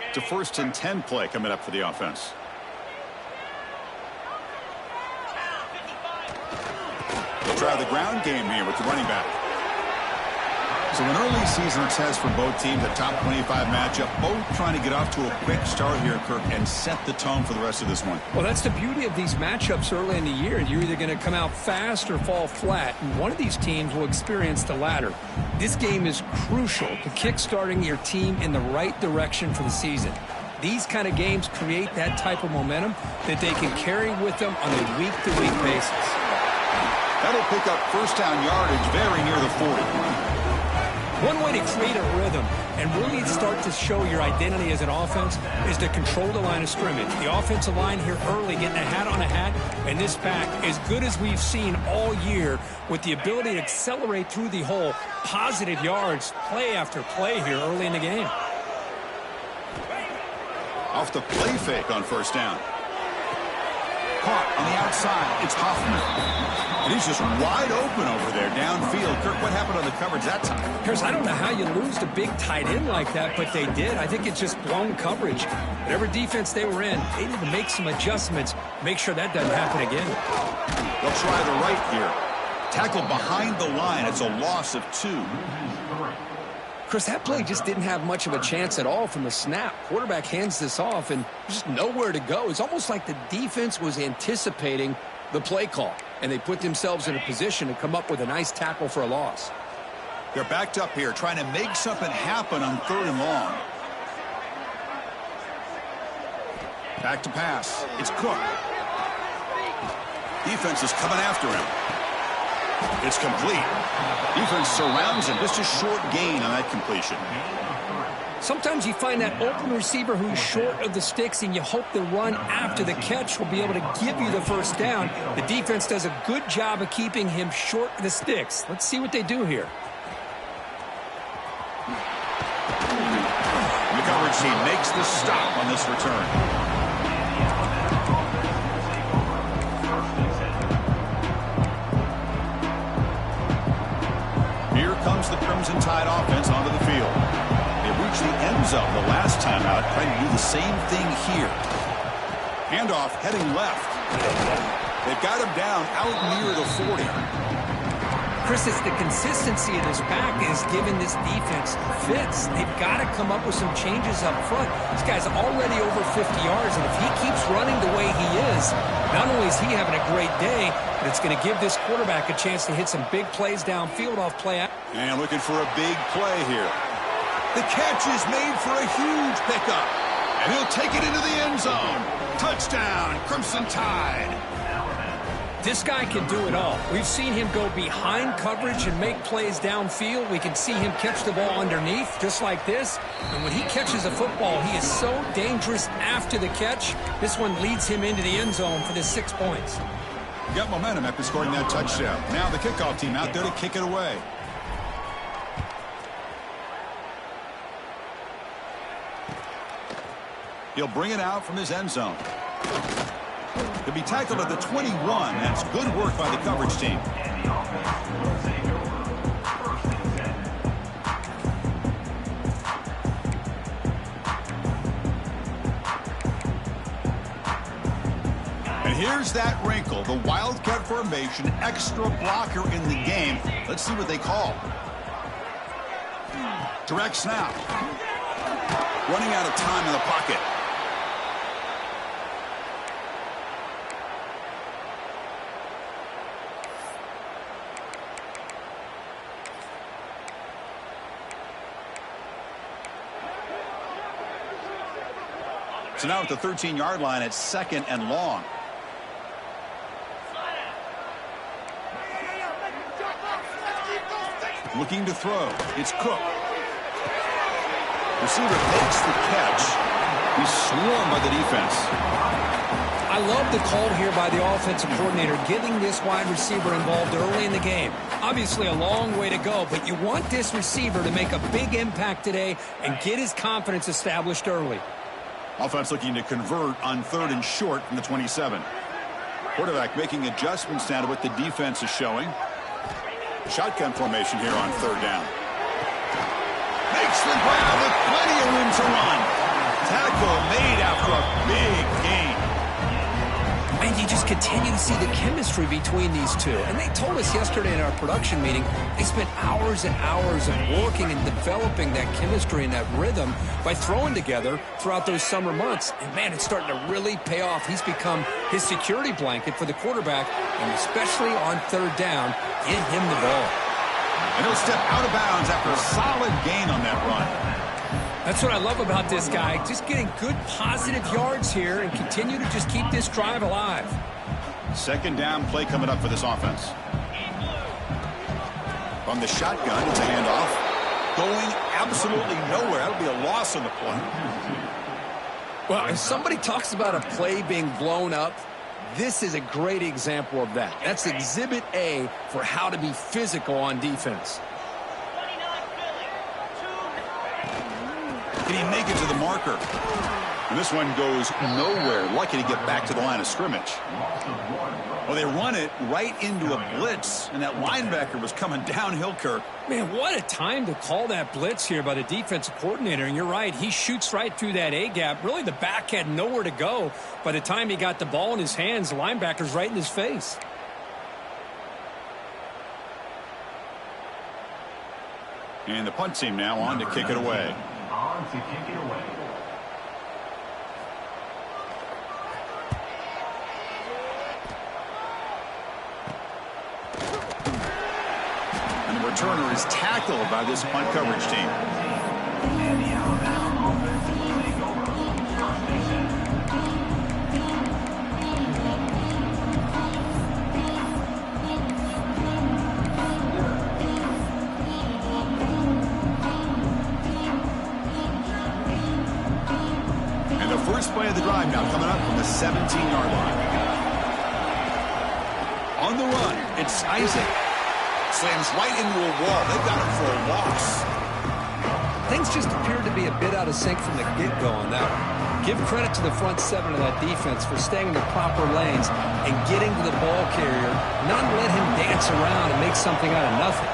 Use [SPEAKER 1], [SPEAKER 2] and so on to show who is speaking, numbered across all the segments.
[SPEAKER 1] It's a 1st and 10 play coming up for the offense. They'll try the ground game here with the running back. So an early season test for both teams, a top 25 matchup, both trying to get off to a quick start here, Kirk, and set the tone for the rest of this one.
[SPEAKER 2] Well, that's the beauty of these matchups early in the year. You're either going to come out fast or fall flat, and one of these teams will experience the latter. This game is crucial to kick-starting your team in the right direction for the season. These kind of games create that type of momentum that they can carry with them on a week-to-week basis.
[SPEAKER 1] That'll pick up first down yardage very near the 40.
[SPEAKER 2] One way to create a rhythm and really start to show your identity as an offense is to control the line of scrimmage. The offensive line here early getting a hat on a hat, and this back, as good as we've seen all year, with the ability to accelerate through the hole, positive yards, play after play here early in the game.
[SPEAKER 1] Off the play fake on first down. Caught on the outside. It's Hoffman. And he's just wide open over there downfield. Kirk, what happened on the coverage that time?
[SPEAKER 2] Chris, I don't know how you lose the big tight end like that, but they did. I think it's just blown coverage. Whatever defense they were in, they need to make some adjustments. Make sure that doesn't happen again.
[SPEAKER 1] They'll try the right here. Tackle behind the line. It's a loss of 2.
[SPEAKER 2] Chris, that play just didn't have much of a chance at all from the snap. Quarterback hands this off, and just nowhere to go. It's almost like the defense was anticipating the play call, and they put themselves in a position to come up with a nice tackle for a loss.
[SPEAKER 1] They're backed up here, trying to make something happen on 3rd and long. Back to pass. It's Cook. Defense is coming after him. It's complete. Defense surrounds him. Just a short gain on that completion.
[SPEAKER 2] Sometimes you find that open receiver who's short of the sticks, and you hope the run after the catch will be able to give you the first down. The defense does a good job of keeping him short of the sticks. Let's see what they do here.
[SPEAKER 1] The coverage team makes the stop on this return. Here comes the Crimson Tide offense onto the field. They reached the end zone the last time out, trying to do the same thing here. Handoff heading left. They've got him down out near the 40.
[SPEAKER 2] Chris, it's the consistency of this back is giving this defense fits. They've got to come up with some changes up front. This guy's already over 50 yards, and if he keeps running the way he is, not only is he having a great day, but it's going to give this quarterback a chance to hit some big plays downfield off play out.
[SPEAKER 1] And looking for a big play here. The catch is made for a huge pickup, and he'll take it into the end zone. Touchdown, Crimson Tide.
[SPEAKER 2] This guy can do it all. We've seen him go behind coverage and make plays downfield. We can see him catch the ball underneath, just like this. And when he catches a football, he is so dangerous after the catch. This one leads him into the end zone for the 6 points.
[SPEAKER 1] Got momentum after scoring that touchdown. Now the kickoff team out there to kick it away. He'll bring it out from his end zone. He'll be tackled at the 21. That's good work by the coverage team. And here's that wrinkle, the Wildcat formation, extra blocker in the game. Let's see what they call. Direct snap. Running out of time in the pocket. So now at the 13-yard line, it's 2nd and long. Looking to throw. It's Cook. Receiver makes the catch. He's swarmed by the defense.
[SPEAKER 2] I love the call here by the offensive coordinator, getting this wide receiver involved early in the game. Obviously a long way to go, but you want this receiver to make a big impact today and get his confidence established early.
[SPEAKER 1] Offense looking to convert on 3rd and short from the 27. Quarterback making adjustments now to what the defense is showing. Shotgun formation here on 3rd down. Makes the grab with plenty of room to run.
[SPEAKER 2] continue to see the chemistry between these two. And they told us yesterday in our production meeting, they spent hours and hours of working and developing that chemistry and that rhythm by throwing together throughout those summer months. And, man, it's starting to really pay off. He's become his security blanket for the quarterback, and especially on third down, get him the ball.
[SPEAKER 1] And he'll step out of bounds after a solid gain on that run.
[SPEAKER 2] That's what I love about this guy, just getting good positive yards here and continue to just keep this drive alive.
[SPEAKER 1] Second down play coming up for this offense. From the shotgun, it's a handoff. Going absolutely nowhere. That'll be a loss on the play.
[SPEAKER 2] Well, if somebody talks about a play being blown up, this is a great example of that. That's exhibit A for how to be physical on defense.
[SPEAKER 1] Can he make it to the marker? And this one goes nowhere. Lucky to get back to the line of scrimmage. Well, they run it right into a blitz, and that linebacker was coming downhill, Kirk.
[SPEAKER 2] Man, what a time to call that blitz here by the defensive coordinator. And you're right, he shoots right through that A-gap. Really, the back had nowhere to go. By the time he got the ball in his hands, the linebacker's right in his face.
[SPEAKER 1] And the punt team now on to kick it away. And the returner is tackled by this punt coverage team. First play of the drive now coming up from the 17-yard line. On the run, it's Isaac. Slams right into a wall. They've got him for a loss.
[SPEAKER 2] Things just appeared to be a bit out of sync from the get-go on that one. Give credit to the front seven of that defense for staying in the proper lanes and getting to the ball carrier, not let him dance around and make something out of nothing.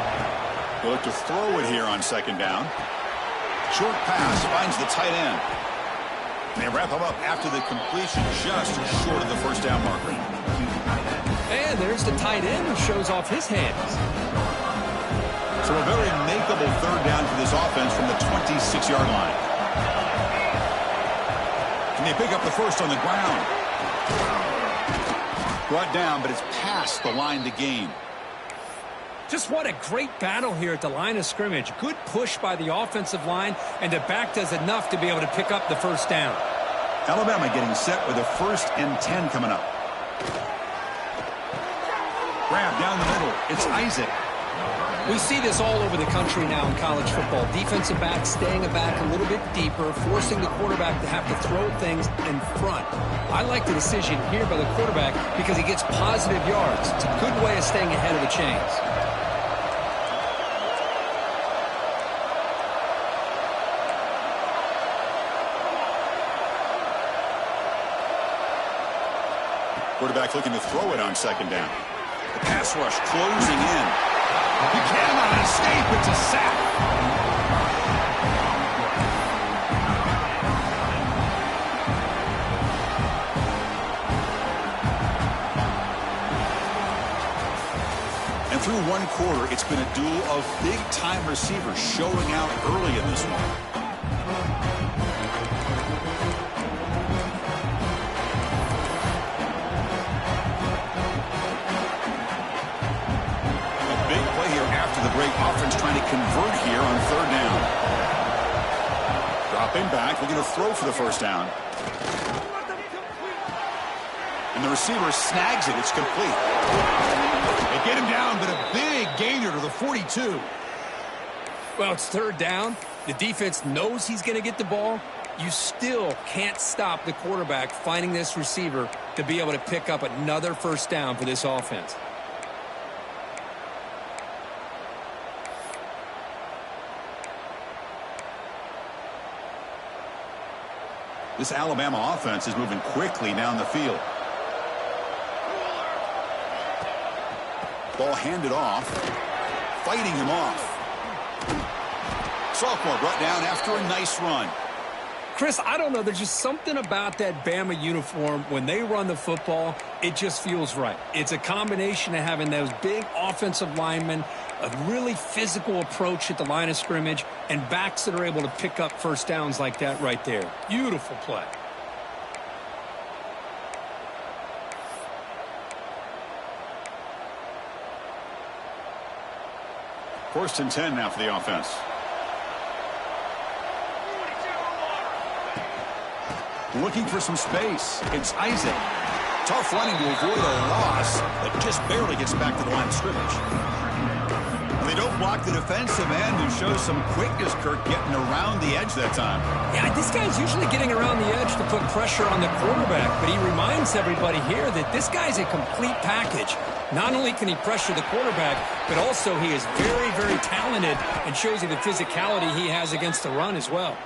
[SPEAKER 1] They'll look to throw it here on second down. Short pass finds the tight end. They wrap him up after the completion, just short of the first down marker.
[SPEAKER 2] And there's the tight end who shows off his hands.
[SPEAKER 1] So a very makeable third down for this offense from the 26-yard line. Can they pick up the first on the ground? Brought down, but it's past the line to gain.
[SPEAKER 2] Just what a great battle here at the line of scrimmage. Good push by the offensive line, and the back does enough to be able to pick up the first down.
[SPEAKER 1] Alabama getting set with a 1st and 10 coming up. Grab down the middle. It's Isaac.
[SPEAKER 2] We see this all over the country now in college football. Defensive backs staying back a little bit deeper, forcing the quarterback to have to throw things in front. I like the decision here by the quarterback because he gets positive yards. It's a good way of staying ahead of the chains.
[SPEAKER 1] Quarterback looking to throw it on second down. The pass rush closing in. He cannot escape. It's a sack. And through one quarter, it's been a duel of big-time receivers showing out early in this one. Offense trying to convert here on third down. Dropping back, looking to throw for the first down. And the receiver snags it. It's complete. They get him down, but a big gainer to the 42.
[SPEAKER 2] Well, it's third down. The defense knows he's going to get the ball. You still can't stop the quarterback finding this receiver to be able to pick up another first down for this offense.
[SPEAKER 1] This Alabama offense is moving quickly down the field. Ball handed off. Fighting him off. Sophomore brought down after a nice run.
[SPEAKER 2] Chris, I don't know. There's just something about that Bama uniform. When they run the football, it just feels right. It's a combination of having those big offensive linemen, a really physical approach at the line of scrimmage, and backs that are able to pick up first downs like that right there. Beautiful play.
[SPEAKER 1] First and 10 now for the offense. Looking for some space. It's Isaac. Tough running to avoid a loss, but just barely gets back to the line of scrimmage. And they don't block the defensive end, who shows some quickness, Kirk, getting around the edge that time.
[SPEAKER 2] Yeah, this guy's usually getting around the edge to put pressure on the quarterback, but he reminds everybody here that this guy's a complete package. Not only can he pressure the quarterback, but also he is very, very talented and shows you the physicality he has against the run as well.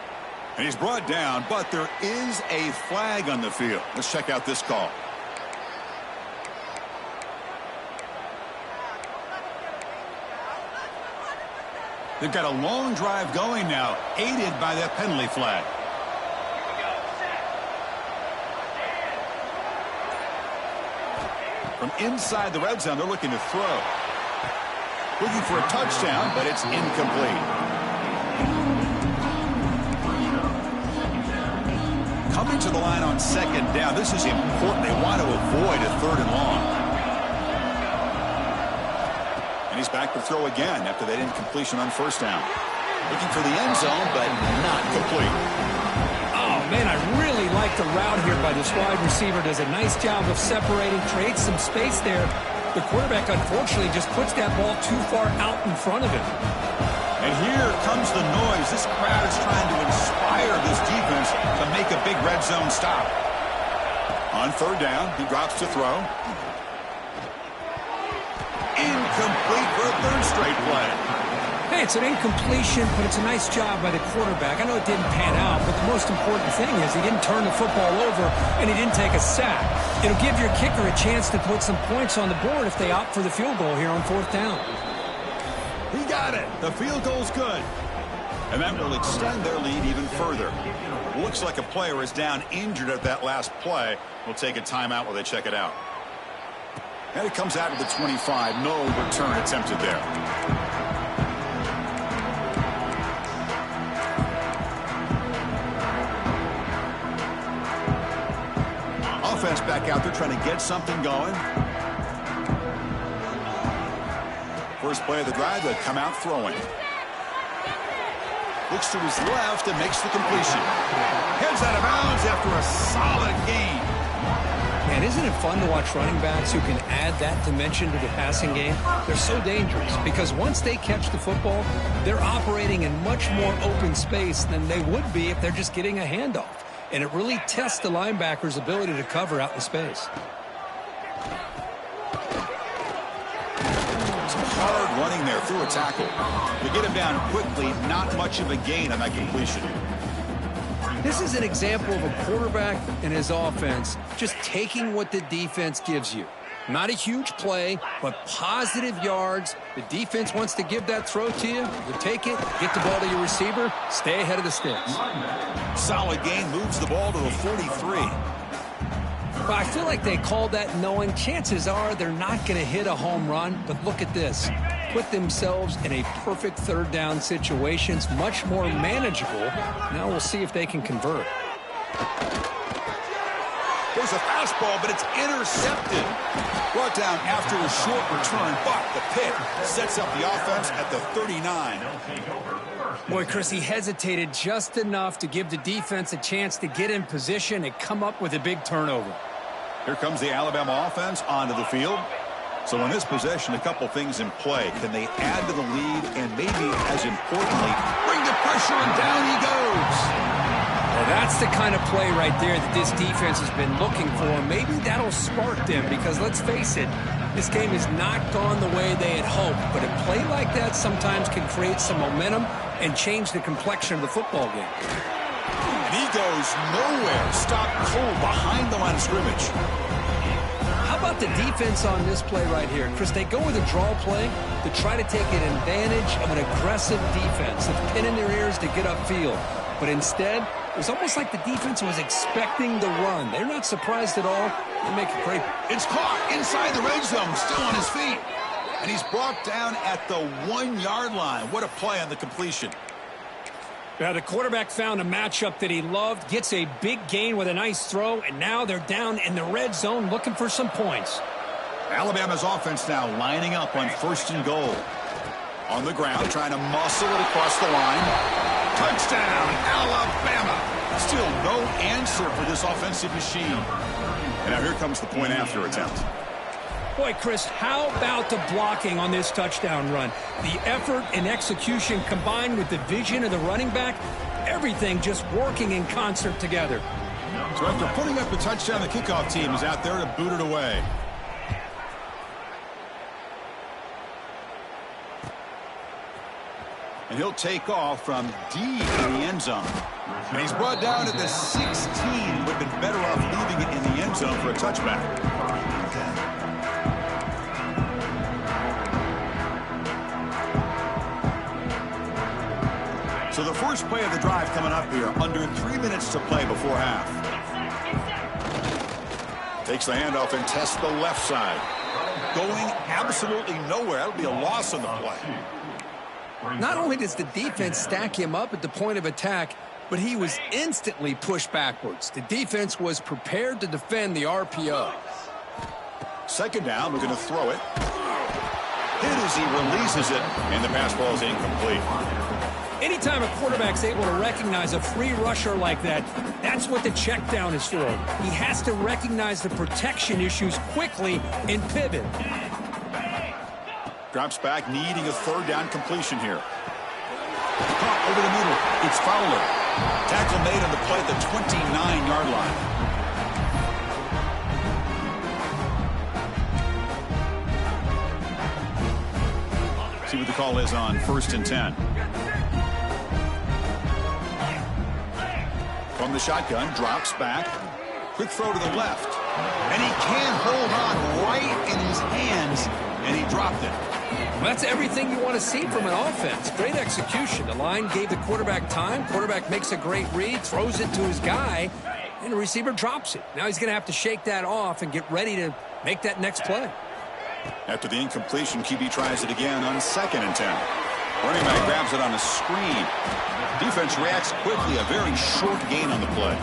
[SPEAKER 1] And he's brought down, but there is a flag on the field. Let's check out this call. They've got a long drive going now, aided by that penalty flag. From inside the red zone, they're looking to throw. Looking for a touchdown, but it's incomplete. Coming to the line on second down. This is important. They want to avoid a third and long. And he's back to throw again after that incompletion on first down. Looking for the end zone, but not complete.
[SPEAKER 2] Oh, man, I really like the route here by this wide receiver. Does a nice job of separating, creates some space there. The quarterback, unfortunately, just puts that ball too far out in front of him.
[SPEAKER 1] And here comes the noise. This crowd is trying to inspire this defense to make a big red zone stop. On third down, he drops to throw. Incomplete for a third straight play.
[SPEAKER 2] Hey, it's an incompletion, but it's a nice job by the quarterback. I know it didn't pan out, but the most important thing is he didn't turn the football over and he didn't take a sack. It'll give your kicker a chance to put some points on the board if they opt for the field goal here on fourth down.
[SPEAKER 1] He got it. The field goal's good. And that will extend their lead even further. Looks like a player is down injured at that last play. We'll take a timeout while they check it out. And it comes out of the 25. No return attempted there. Offense back out there trying to get something going. First play of the drive, they come out throwing. Looks to his left and makes the completion. Heads out of bounds after a solid gain.
[SPEAKER 2] Man, isn't it fun to watch running backs who can add that dimension to the passing game? They're so dangerous because once they catch the football, they're operating in much more open space than they would be if they're just getting a handoff. And it really tests the linebacker's ability to cover out in space.
[SPEAKER 1] Hard running there through a tackle. To get him down quickly, not much of a gain on that completion.
[SPEAKER 2] This is an example of a quarterback and his offense just taking what the defense gives you. Not a huge play, but positive yards. The defense wants to give that throw to you. You take it, get the ball to your receiver, stay ahead of the sticks.
[SPEAKER 1] Solid gain, moves the ball to the 43.
[SPEAKER 2] But I feel like they called that knowing chances are they're not going to hit a home run. But look at this. Put themselves in a perfect third down situation. It's much more manageable. Now we'll see if they can convert.
[SPEAKER 1] There's a fastball, but it's intercepted. Brought down after a short return, but the pick sets up the offense at the 39.
[SPEAKER 2] Boy, Chris, he hesitated just enough to give the defense a chance to get in position and come up with a big turnover.
[SPEAKER 1] Here comes the Alabama offense onto the field. So in this possession, a couple things in play. Can they add to the lead and maybe, as importantly, bring the pressure and down he goes?
[SPEAKER 2] Well, that's the kind of play right there that this defense has been looking for. Maybe that'll spark them because, let's face it, this game has not gone the way they had hoped. But a play like that sometimes can create some momentum and change the complexion of the football game.
[SPEAKER 1] And he goes nowhere. Stopped cold behind the line of scrimmage.
[SPEAKER 2] How about the defense on this play right here? Chris, they go with a draw play to try to take an advantage of an aggressive defense that's pinning their ears to get upfield. But instead, was almost like the defense was expecting the run. They're not surprised at all. They make a great...
[SPEAKER 1] It's caught inside the red zone, still on his feet. And he's brought down at the 1-yard line. What a play on the completion.
[SPEAKER 2] Now, the quarterback found a matchup that he loved, gets a big gain with a nice throw, and now they're down in the red zone looking for some points.
[SPEAKER 1] Alabama's offense now lining up on 1st and goal. On the ground, trying to muscle it across the line. Touchdown, Alabama. Still no answer for this offensive machine. And now here comes the point after attempt.
[SPEAKER 2] Boy, Chris, how about the blocking on this touchdown run? The effort and execution combined with the vision of the running back, everything just working in concert together.
[SPEAKER 1] So after putting up the touchdown, the kickoff team is out there to boot it away. And he'll take off from deep in the end zone. And he's brought down at the 16. Would have been better off leaving it in the end zone for a touchback. So the first play of the drive coming up here. Under 3 minutes to play before half. Takes the handoff and tests the left side. Going absolutely nowhere. That'll be a loss on the play.
[SPEAKER 2] Not only does the defense stack him up at the point of attack, but he was instantly pushed backwards. The defense was prepared to defend the RPO.
[SPEAKER 1] Second down, we're going to throw it. Hit as he releases it, and the pass ball is incomplete.
[SPEAKER 2] Anytime a quarterback's able to recognize a free rusher like that, that's what the check down is for. He has to recognize the protection issues quickly and pivot.
[SPEAKER 1] Drops back, needing a third down completion here. Caught over the middle. It's Fowler. Tackle made on the play at the 29-yard line. See what the call is on 1st and 10. From the shotgun, drops back. Quick throw to the left. And he can't hold on right in his hands, and he dropped it.
[SPEAKER 2] Well, that's everything you want to see from an offense. Great execution. The line gave the quarterback time. Quarterback makes a great read, throws it to his guy, and the receiver drops it. Now he's going to have to shake that off and get ready to make that next play.
[SPEAKER 1] After the incompletion, QB tries it again on 2nd and 10. Running back grabs it on a screen. Defense reacts quickly. A very short gain on the play.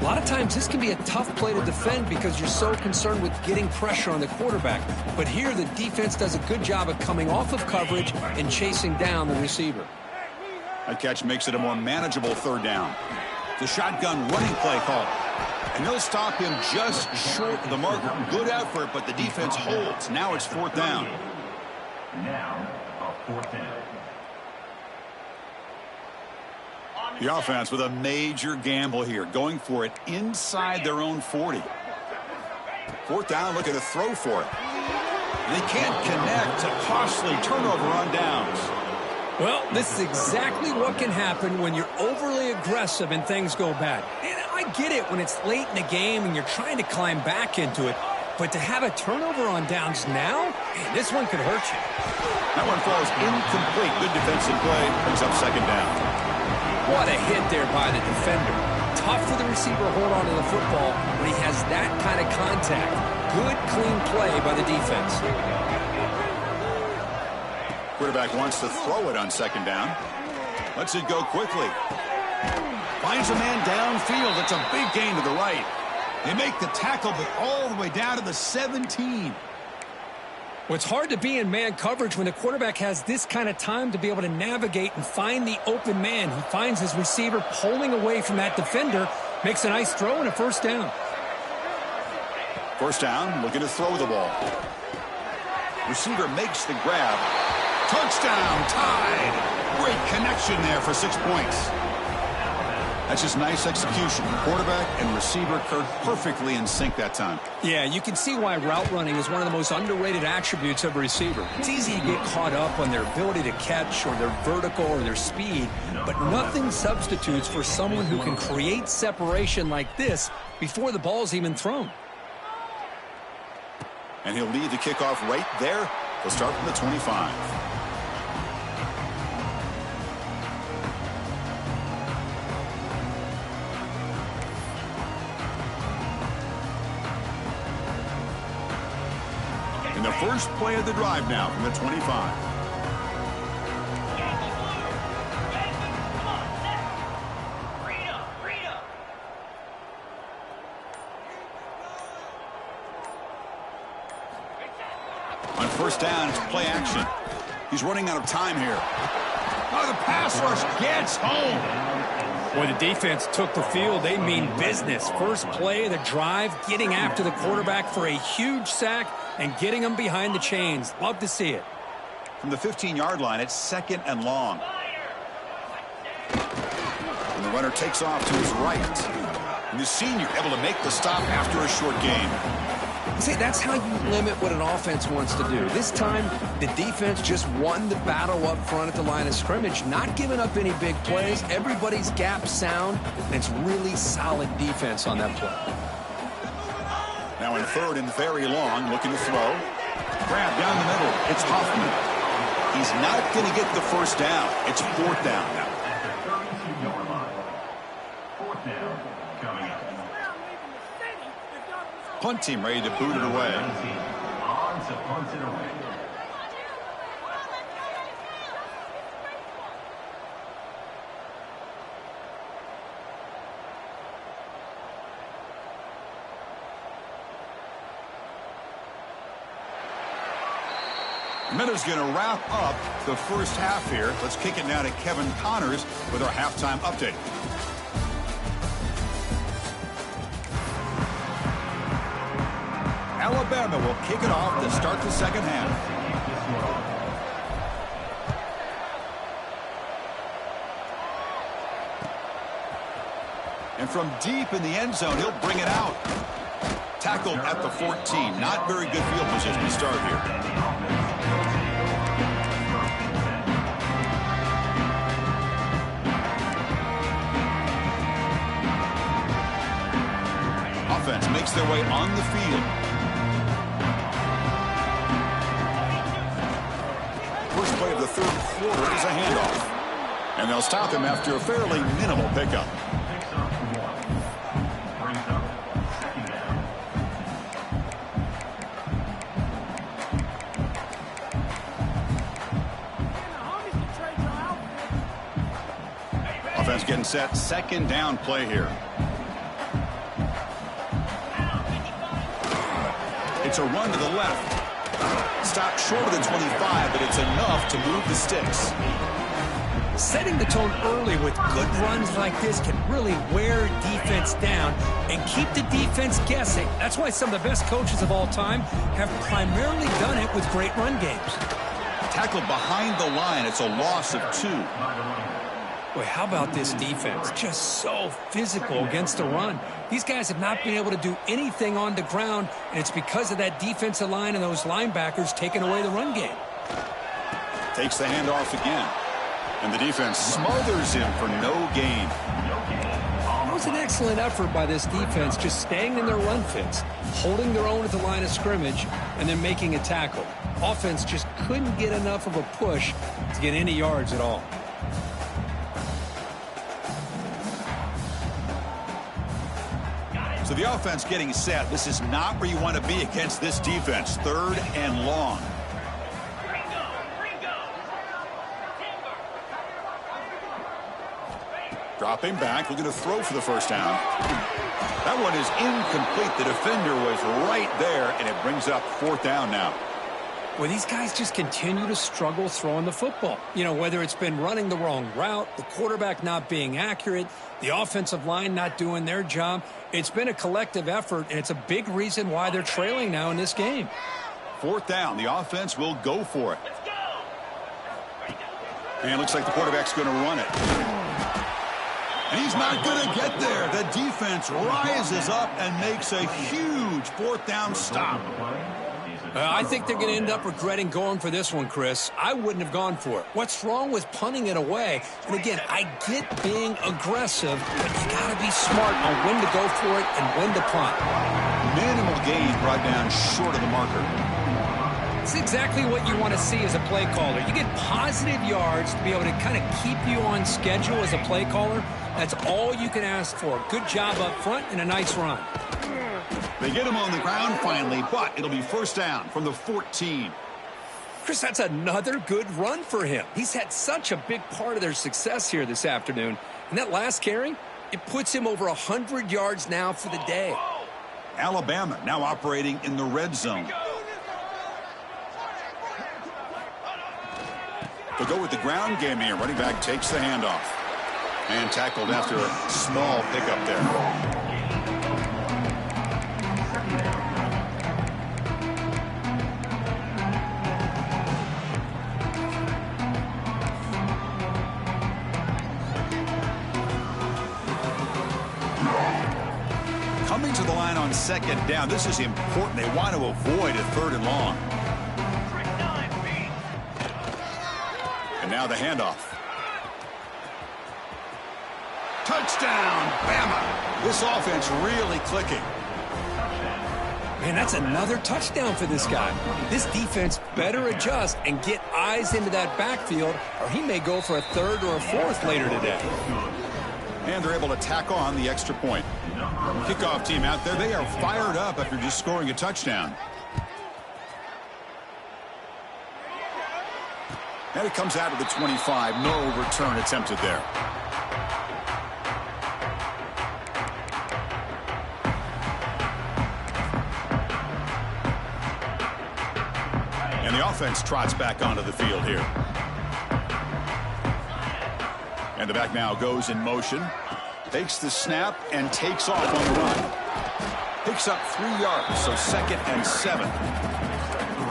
[SPEAKER 2] A lot of times this can be a tough play to defend because you're so concerned with getting pressure on the quarterback. But here the defense does a good job of coming off of coverage and chasing down the receiver.
[SPEAKER 1] That catch makes it a more manageable 3rd down. The shotgun running play call. And they'll stop him just short of the marker. Good effort, but the defense holds. Now it's 4th down.
[SPEAKER 3] Now, a 4th down.
[SPEAKER 1] The offense with a major gamble here, going for it inside their own 40. 4th down, looking to throw for it. They can't connect. A costly turnover on downs.
[SPEAKER 2] Well, this is exactly what can happen when you're overly aggressive and things go bad. And I get it when it's late in the game and you're trying to climb back into it. But to have a turnover on downs now, man, this one could hurt you.
[SPEAKER 1] That one falls incomplete. Good defensive play. Brings up 2nd down.
[SPEAKER 2] What a hit there by the defender. Tough for the receiver to hold on to the football when he has that kind of contact. Good, clean play by the defense.
[SPEAKER 1] Quarterback wants to throw it on 2nd down. Lets it go quickly. Finds a man downfield. It's a big gain to the right. They make the tackle, but all the way down to the 17.
[SPEAKER 2] Well, it's hard to be in man coverage when the quarterback has this kind of time to be able to navigate and find the open man. He finds his receiver pulling away from that defender, makes a nice throw and a 1st down.
[SPEAKER 1] 1st down, looking to throw the ball. Receiver makes the grab. Touchdown, tied. Great connection there for 6 points. That's just nice execution. Quarterback and receiver perfectly in sync that time.
[SPEAKER 2] Yeah, you can see why route running is one of the most underrated attributes of a receiver. It's easy to get caught up on their ability to catch or their vertical or their speed, but nothing substitutes for someone who can create separation like this before the ball's even thrown.
[SPEAKER 1] And he'll lead the kickoff right there. He'll start from the 25. the first play of the drive now from the 25. On first down, it's play action. He's running out of time here. Oh, the pass rush gets home.
[SPEAKER 2] Boy, the defense took the field. They mean business. First play of the drive, getting after the quarterback for a huge sack and getting him behind the chains. Love to see it.
[SPEAKER 1] From the 15-yard line, it's 2nd and long. And the runner takes off to his right. And the senior able to make the stop after a short gain.
[SPEAKER 2] See, that's how you limit what an offense wants to do. This time, the defense just won the battle up front at the line of scrimmage, not giving up any big plays. Everybody's gap sound, and it's really solid defense on that play.
[SPEAKER 1] Now in 3rd and very long, looking to throw. Grab down the middle. It's Hoffman. He's not going to get the first down. It's 4th down now.
[SPEAKER 3] At the 32-yard line. 4th down coming up.
[SPEAKER 1] Punt team ready to boot it away.
[SPEAKER 3] On to punt it away.
[SPEAKER 1] Minutes going to wrap up the first half here. Let's kick it now to Kevin Connors with our halftime update. Alabama will kick it off to start the second half. And from deep in the end zone, he'll bring it out. Tackled at the 14. Not very good field position to start here. Offense makes their way on the field. First play of the 3rd quarter is a handoff. And they'll stop him after a fairly minimal pickup. Offense getting set. 2nd down play here. It's a run to the left. Stopped short of the 25, but it's enough to move the sticks.
[SPEAKER 2] Setting the tone early with good runs like this can really wear defense down and keep the defense guessing. That's why some of the best coaches of all time have primarily done it with great run games.
[SPEAKER 1] Tackled behind the line. It's a loss of 2.
[SPEAKER 2] Boy, how about this defense? Just so physical against the run. These guys have not been able to do anything on the ground, and it's because of that defensive line and those linebackers taking away the run game.
[SPEAKER 1] Takes the handoff again. And the defense smothers him for no gain.
[SPEAKER 2] It was an excellent effort by this defense, just staying in their run fits, holding their own at the line of scrimmage, and then making a tackle. Offense just couldn't get enough of a push to get any yards at all.
[SPEAKER 1] So the offense getting set. This is not where you want to be against this defense. 3rd and long. Dropping back, looking to throw for the first down. That one is incomplete. The defender was right there, and it brings up 4th down now.
[SPEAKER 2] Well, these guys just continue to struggle throwing the football. You know, whether it's been running the wrong route, the quarterback not being accurate, the offensive line not doing their job. It's been a collective effort, and it's a big reason why they're trailing now in this game.
[SPEAKER 1] 4th down. The offense will go for it. And it looks like the quarterback's going to run it. And he's not going to get there. The defense rises up and makes a huge 4th down stop.
[SPEAKER 2] I think they're going to end up regretting going for this one, Chris. I wouldn't have gone for it. What's wrong with punting it away? And again, I get being aggressive, but you got to be smart on when to go for it and when to punt.
[SPEAKER 1] Minimal gain brought down short of the marker.
[SPEAKER 2] It's exactly what you want to see as a play caller. You get positive yards to be able to kind of keep you on schedule as a play caller. That's all you can ask for. Good job up front and a nice run.
[SPEAKER 1] They get him on the ground finally, but it'll be first down from the 14.
[SPEAKER 2] Chris, that's another good run for him. He's had such a big part of their success here this afternoon. And that last carry, it puts him over 100 yards now for the day.
[SPEAKER 1] Alabama now operating in the red zone. They'll go with the ground game here. Running back takes the handoff. And tackled after a small pickup there. Coming to the line on second down. This is important. They want to avoid a third and long. And now the handoff. Touchdown, Bama. This offense really clicking.
[SPEAKER 2] Man, that's another touchdown for this guy. This defense better adjust and get eyes into that backfield, or he may go for a third or a fourth later today.
[SPEAKER 1] And they're able to tack on the extra point. Kickoff team out there, they are fired up after just scoring a touchdown. And it comes out of the 25. No return attempted there. And the offense trots back onto the field here. And the back now goes in motion. Takes the snap and takes off on the run. Picks up 3 yards, so 2nd and 7.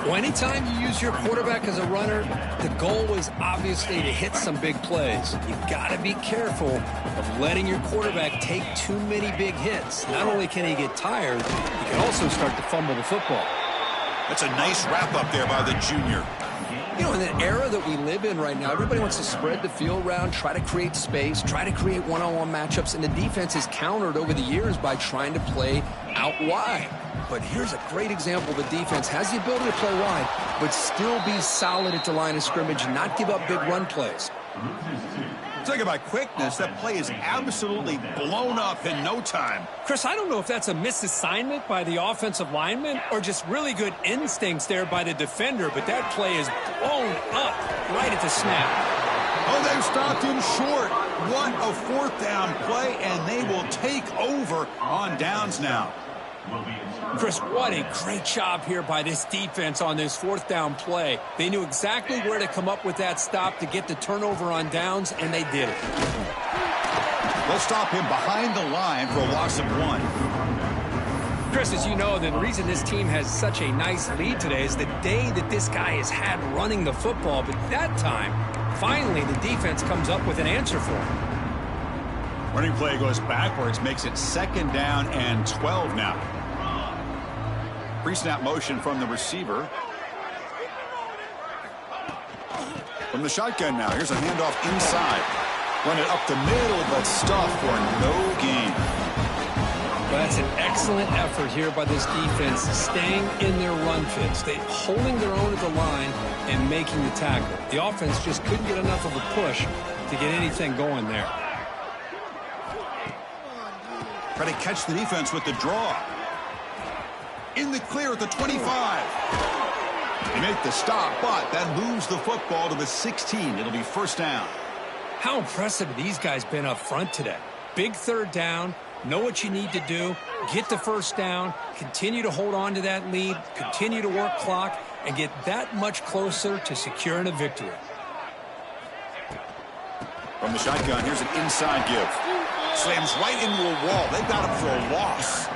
[SPEAKER 2] Well, anytime you use your quarterback as a runner, the goal is obviously to hit some big plays. You've got to be careful of letting your quarterback take too many big hits. Not only can he get tired, he can also start to fumble the football.
[SPEAKER 1] That's a nice wrap up there by the junior.
[SPEAKER 2] You know, in the era that we live in right now, everybody wants to spread the field around, try to create space, try to create one-on-one matchups, and the defense is countered over the years by trying to play out wide. But here's a great example. The defense has the ability to play wide, but still be solid at the line of scrimmage and not give up big run plays.
[SPEAKER 1] Talk about quickness. That play is absolutely blown up in no time.
[SPEAKER 2] Chris, I don't know if that's a misassignment by the offensive lineman or just really good instincts there by the defender, but that play is blown up right at the snap.
[SPEAKER 1] Oh, they've stopped him short. What a fourth down play, and they will take over on downs now.
[SPEAKER 2] Chris, what a great job here by this defense on this fourth down play. They knew exactly where to come up with that stop to get the turnover on downs, and they did it.
[SPEAKER 1] They'll stop him behind the line for a loss of 1.
[SPEAKER 2] Chris, as you know, the reason this team has such a nice lead today is the day that this guy has had running the football. But that time, finally, the defense comes up with an answer for him.
[SPEAKER 1] Running play goes backwards, makes it 2nd down and 12 now. Pre-snap motion from the receiver. From the shotgun now. Here's a handoff inside. Run it up the middle, but stuffed for no gain.
[SPEAKER 2] Well, that's an excellent effort here by this defense, staying in their run fits. They holding their own at the line and making the tackle. The offense just couldn't get enough of a push to get anything going there.
[SPEAKER 1] Try to catch the defense with the draw. In the clear at the 25. They make the stop, but that moves the football to the 16. It'll be first down.
[SPEAKER 2] How impressive have these guys been up front today? Big third down, know what you need to do, get the first down, continue to hold on to that lead, continue to work clock, and get that much closer to securing a victory.
[SPEAKER 1] From the shotgun, here's an inside give. Slams right into a wall. They got him for a loss.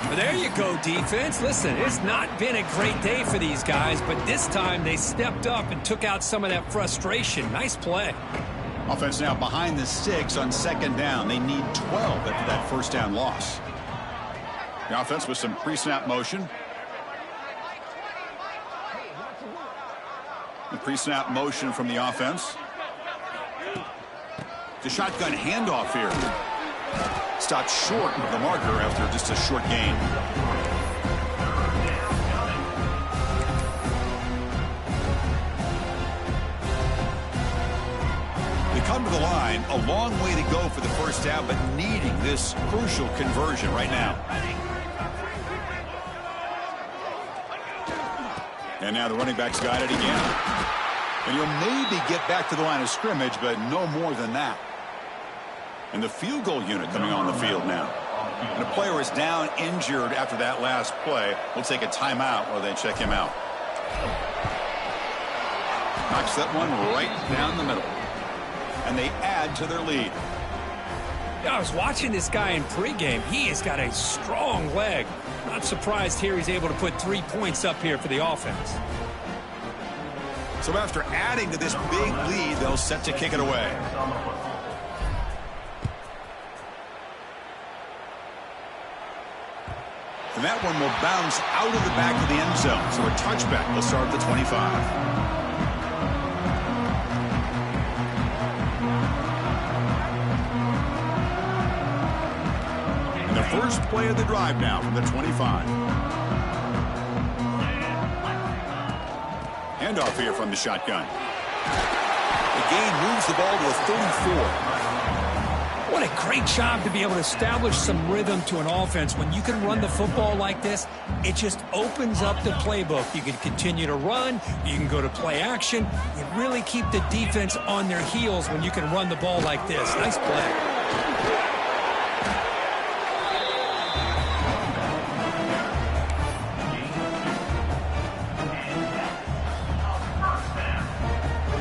[SPEAKER 2] But there you go, defense. Listen, it's not been a great day for these guys, but this time they stepped up and took out some of that frustration. Nice play.
[SPEAKER 1] Offense now behind the 6 on 2nd down. They need 12 after that first down loss. The offense with some pre-snap motion. The pre-snap motion from the offense. The shotgun handoff here. Stopped short of the marker after just a short gain. They come to the line, a long way to go for the first down, but needing this crucial conversion right now. And now the running back's got it again. And he'll maybe get back to the line of scrimmage, but no more than that. And the field goal unit coming on the field now. And a player is down injured after that last play. We'll take a timeout while they check him out. Knocks that one right down the middle. And they add to their lead.
[SPEAKER 2] I was watching this guy in pregame. He has got a strong leg. Not surprised here he's able to put 3 points up here for the offense.
[SPEAKER 1] So after adding to this big lead, they'll set to kick it away. And that one will bounce out of the back of the end zone. So a touchback will start at the 25. First play of the drive now from the 25. Handoff here from the shotgun. The gain moves the ball to the 34.
[SPEAKER 2] What a great job to be able to establish some rhythm to an offense. When you can run the football like this, it just opens up the playbook. You can continue to run. You can go to play action. You really keep the defense on their heels when you can run the ball like this. Nice play.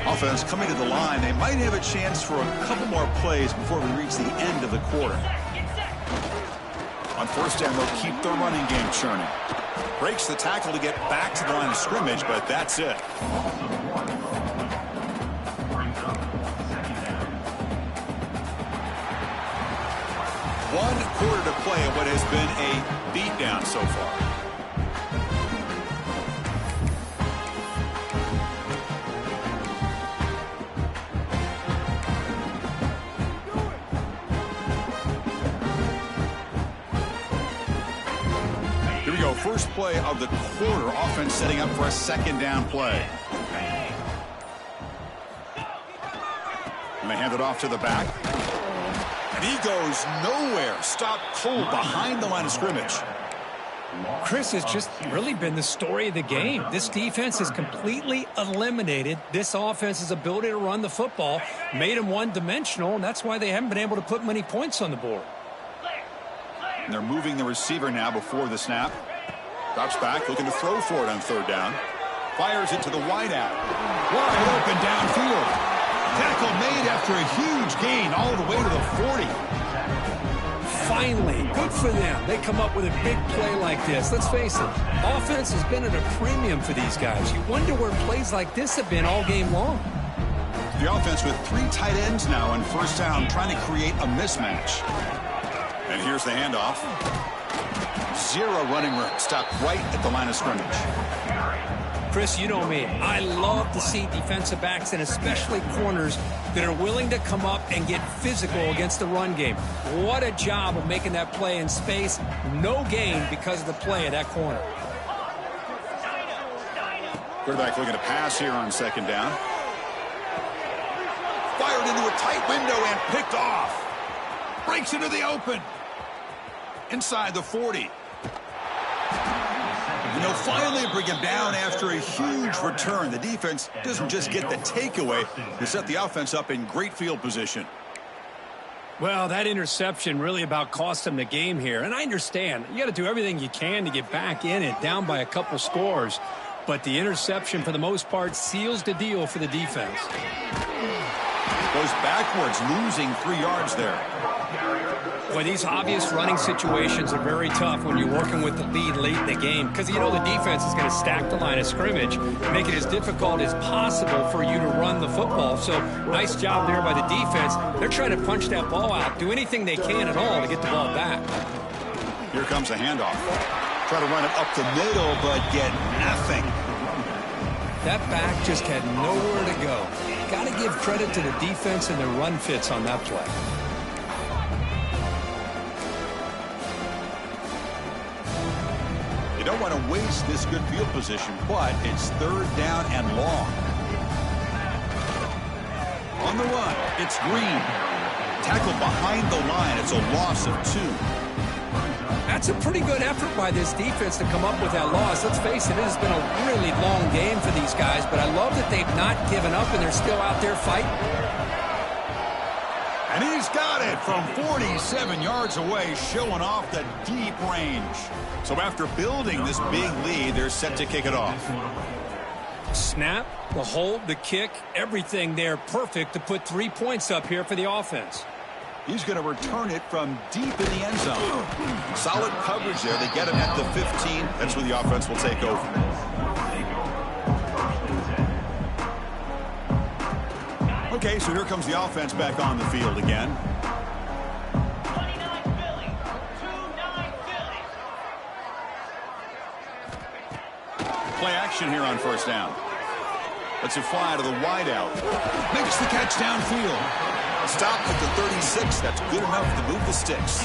[SPEAKER 1] Offense coming to the line. They might have a chance for a couple more plays before we reach the end of the quarter. On first down, they'll keep their running game churning. Breaks the tackle to get back to the line of scrimmage, but that's it. One quarter to play of what has been a beatdown so far. First play of the quarter. Offense setting up for a second down play. And they hand it off to the back. And he goes nowhere. Stopped cold behind the line of scrimmage.
[SPEAKER 2] Chris has just really been the story of the game. This defense has completely eliminated this offense's ability to run the football, made them one-dimensional, and that's why they haven't been able to put many points on the board.
[SPEAKER 1] And they're moving the receiver now before the snap. Drops back, looking to throw for it on third down. Fires it to the wideout. Wide open downfield. Tackle made after a huge gain all the way to the 40.
[SPEAKER 2] Finally, good for them. They come up with a big play like this. Let's face it, offense has been at a premium for these guys. You wonder where plays like this have been all game long.
[SPEAKER 1] The offense with 3 tight ends now on first down, trying to create a mismatch. And here's the handoff. Zero running room. Stopped right at the line of scrimmage.
[SPEAKER 2] Chris, you know me. I love to see defensive backs and especially corners that are willing to come up and get physical against the run game. What a job of making that play in space. No gain because of the play of that corner.
[SPEAKER 1] Quarterback looking to pass here on second down. Fired into a tight window and picked off. Breaks into the open. Inside the 40. And they'll finally bring him down after a huge return. The defense doesn't just get the takeaway. They set the offense up in great field position.
[SPEAKER 2] Well, that interception really about cost them the game here. And I understand. You got to do everything you can to get back in it, down by a couple scores. But the interception, for the most part, seals the deal for the defense.
[SPEAKER 1] Goes backwards, losing 3 yards there.
[SPEAKER 2] Boy, these obvious running situations are very tough when you're working with the lead late in the game because you know the defense is going to stack the line of scrimmage, make it as difficult as possible for you to run the football. So nice job there by the defense. They're trying to punch that ball out, do anything they can at all to get the ball back.
[SPEAKER 1] Here comes a handoff. Try to run it up the middle, but get nothing.
[SPEAKER 2] That back just had nowhere to go. Got to give credit to the defense and their run fits on that play.
[SPEAKER 1] You don't want to waste this good field position, but it's third down and long. On the run, it's Green. Tackled behind the line. It's a loss of 2.
[SPEAKER 2] That's a pretty good effort by this defense to come up with that loss. Let's face it, it has been a really long game for these guys, but I love that they've not given up and they're still out there fighting.
[SPEAKER 1] And he's got it from 47 yards away, showing off the deep range. So after building this big lead, they're set to kick it off.
[SPEAKER 2] Snap, the hold, the kick, everything there perfect to put 3 points up here for the offense.
[SPEAKER 1] He's going to return it from deep in the end zone. Solid coverage there. They get him at the 15. That's where the offense will take over. Okay, so here comes the offense back on the field again.
[SPEAKER 4] 29 Philly. 2-9 Philly.
[SPEAKER 1] Play action here on first down. Lets it fly to the wideout. Makes the catch downfield. Stopped at the 36. That's good enough to move the sticks.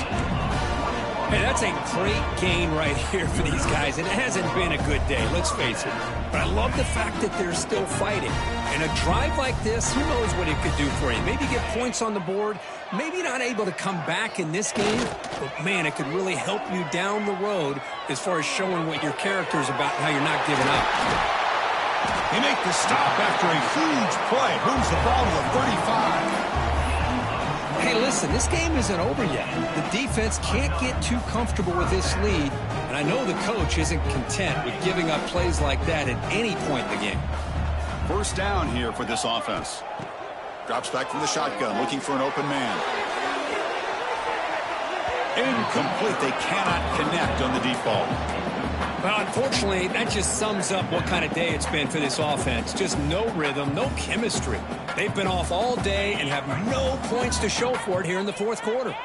[SPEAKER 2] Hey, that's a great gain right here for these guys. And it hasn't been a good day, let's face it. But I love the fact that they're still fighting. And a drive like this, who knows what it could do for you. Maybe get points on the board. Maybe not able to come back in this game. But, man, it could really help you down the road as far as showing what your character is about and how you're not giving up.
[SPEAKER 1] He makes the stop after a huge play. Moves the ball to the 35.
[SPEAKER 2] Hey, listen, this game isn't over yet. The defense can't get too comfortable with this lead, and I know the coach isn't content with giving up plays like that at any point in the game.
[SPEAKER 1] First down here for this offense. Drops back from the shotgun, looking for an open man. Incomplete. They cannot connect on the deep ball.
[SPEAKER 2] Well, unfortunately, that just sums up what kind of day it's been for this offense. Just no rhythm, no chemistry. They've been off all day and have no points to show for it here in the fourth quarter.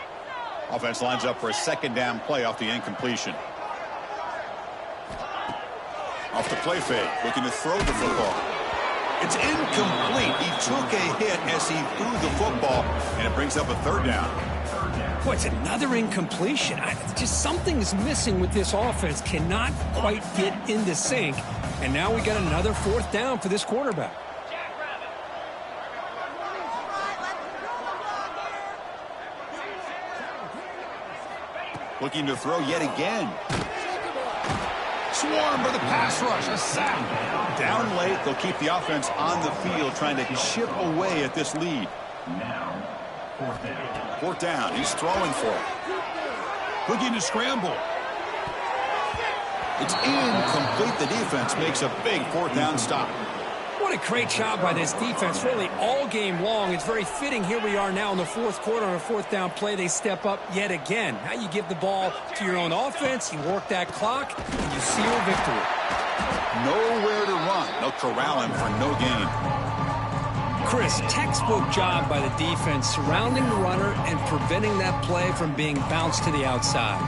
[SPEAKER 1] Offense lines up for a second down play off the incompletion. Off the play fake, looking to throw the football. It's incomplete. He took a hit as he threw the football, and it brings up a third down.
[SPEAKER 2] Boy, it's another incompletion. Just something's missing with this offense. Cannot quite get into sync. And now we got another fourth down for this quarterback.
[SPEAKER 1] Looking to throw yet again. Swarm for the pass rush. A sack. Down late. They'll keep the offense on the field trying to chip away at this lead.
[SPEAKER 3] Now, fourth down.
[SPEAKER 1] Fourth down. He's throwing for it. Looking to scramble. It's incomplete. The defense makes a big fourth down stop.
[SPEAKER 2] What a great job by this defense, really all game long. It's very fitting. Here we are now in the fourth quarter on a fourth down play. They step up yet again. Now you give the ball to your own offense, you work that clock, and you seal victory.
[SPEAKER 1] Nowhere to run. They'll corral him for no gain.
[SPEAKER 2] Chris, textbook job by the defense surrounding the runner and preventing that play from being bounced to the outside.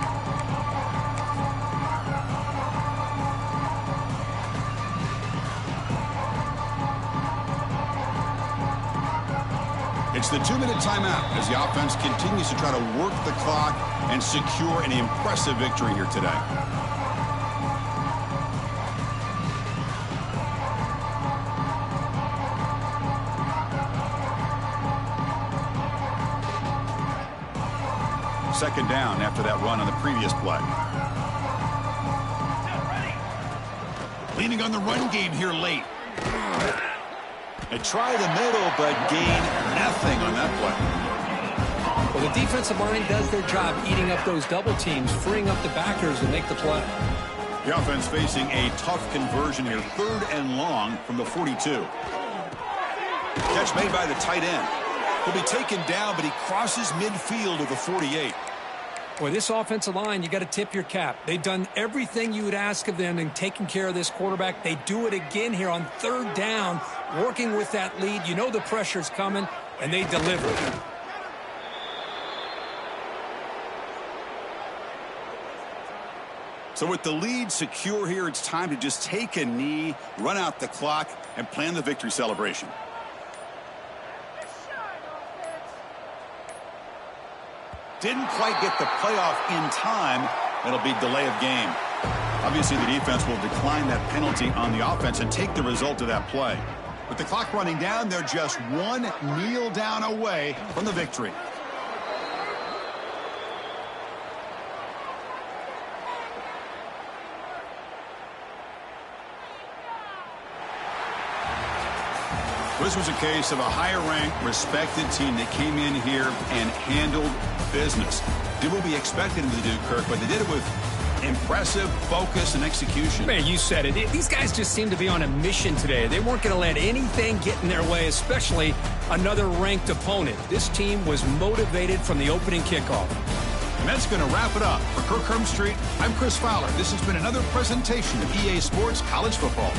[SPEAKER 1] It's the 2-minute timeout as the offense continues to try to work the clock and secure an impressive victory here today. Second down after that run on the previous play. Leaning on the run game here late. They try the middle, but gain nothing on that play.
[SPEAKER 2] Well, the defensive line does their job eating up those double teams, freeing up the backers to make the play.
[SPEAKER 1] The offense facing a tough conversion here. 3rd and long from the 42. Catch made by the tight end. He'll be taken down, but he crosses midfield to the 48.
[SPEAKER 2] Boy, this offensive line, you got to tip your cap. They've done everything you would ask of them in taking care of this quarterback. They do it again here on 3rd down, working with that lead. You know the pressure's coming, and they deliver.
[SPEAKER 1] So with the lead secure here, it's time to just take a knee, run out the clock, and plan the victory celebration. Didn't quite get the playoff in time. It'll be delay of game. Obviously, the defense will decline that penalty on the offense and take the result of that play. With the clock running down, they're just one kneel down away from the victory. This was a case of a higher-ranked, respected team that came in here and handled business. Did what we expected them to do, Kirk, but they did it with impressive focus and execution.
[SPEAKER 2] Man, you said it. These guys just seem to be on a mission today. They weren't going to let anything get in their way, especially another ranked opponent. This team was motivated from the opening kickoff.
[SPEAKER 1] And that's going to wrap it up. For Kirk Herbstreit, I'm Chris Fowler. This has been another presentation of EA Sports College Football.